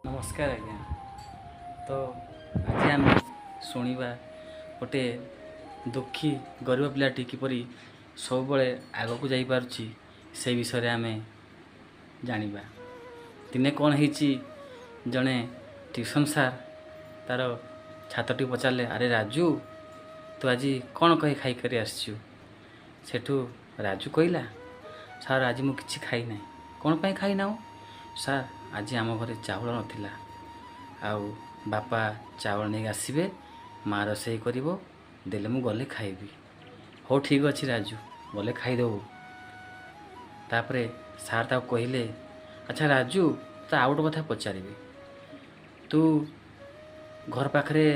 नमस्कार आज्ञा। तो आज आम शुणा गोटे दुखी गरीब पिलाटी किपरि सब आग को जापारुछि से विषय आम जानिबा। दिने कौन होइछि जड़े ट्यूशन सार तार छात्रटी पचारे, अरे राजू तू आज कौन कही खाई कर आसचु? सेठू राजू कहला, सार आज मु किछि खाई ना। कौन पाई खाई ना? सार आज आम घरे चाउल नथिला, आउ बापा चाउल नहीं आसबे, माँ रोसई कर देले मु गले खाइबी। हो ठीक अच्छे राजू, गले खाईदेबू। तापरे सार ताको कहले, अच्छा राजू तो आउ गोटे कथा पचारि, तू घर पाखरे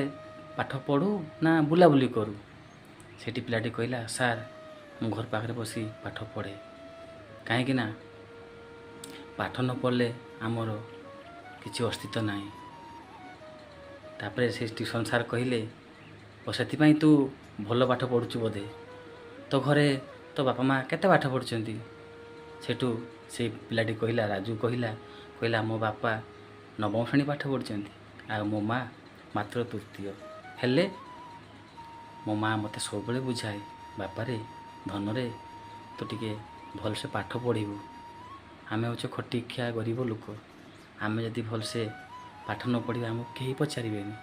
पाठ पढ़ू ना बुलाबुली करू? सेठी पिलाटी कहला, सार मु घर पाखरे बसी पाठ पढ़े, कहीं ना पाठ न पढ़ले आमर किसी अस्तित्व नहीं। तापरे से ट्यूशन सार कहले, ओ से तू भल पाठ पढ़ुचु बोधे, तो घरे तो बापा माँ केते पाठ पढ़ुचंती? सेठू से पिलाटी कहला, राजू कहला कहला मो बापा नवम श्रेणी पाठ पढ़ुचंती, आ मो माँ मात्र तृतीय। हेले मो माँ मते सब बेले बुझाए, बापारे धनरे तू टिके भलसे पाठ पढ़ू, आमे हूँ खटिखिया गरीब लोक, आमे जदि भलसे पाठ न पढ़ा आमको कहीं पचारेनि।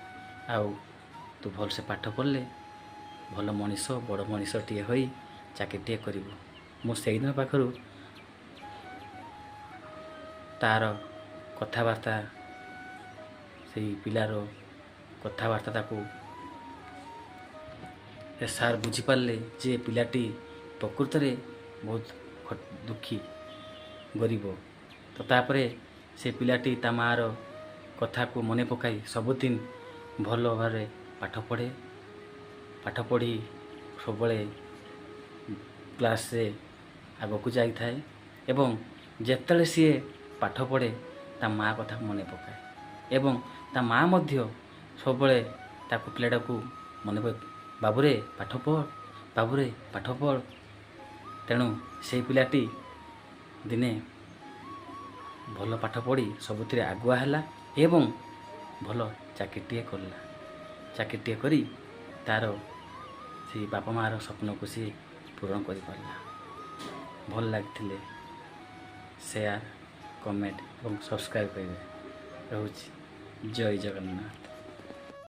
आउ तू भलसे पाठ पढ़ले भल मनीष बड़ मनीष टे हो चाकरीटे करू। मुझे दिन पाखर तार कथबार्ता से पिलार कथबार्ता ताकू सार बुझीपारे जे पिलाटी प्रकृत में बहुत दुखी गरीब। तो तापरे से पिलाटी ता मार कथा को मने पकाई सबुदिन भल भाव पाठ पढ़े, पाठ पढ़ी सब क्लास से आग को जाए एवं जेतले सी पाठ पढ़े ता माँ कथा मने पकाए एवं ता माँ मध्य सब ताको पिलाटा को मने बाबूरे पाठ पढ़, बाबूरे पाठ पढ़। तेणु से पिलाटी दिने भल पाठ पढ़ी सबुथिरे आगुआ है एवं भल चाकरीटे कला। चाकरीटे करी तार से बापा माँ स्वप्न को सी पूरण कर पारा। भल लगे शेयर, कमेंट और सब्सक्राइब करेंगे। रोची जय जगन्नाथ।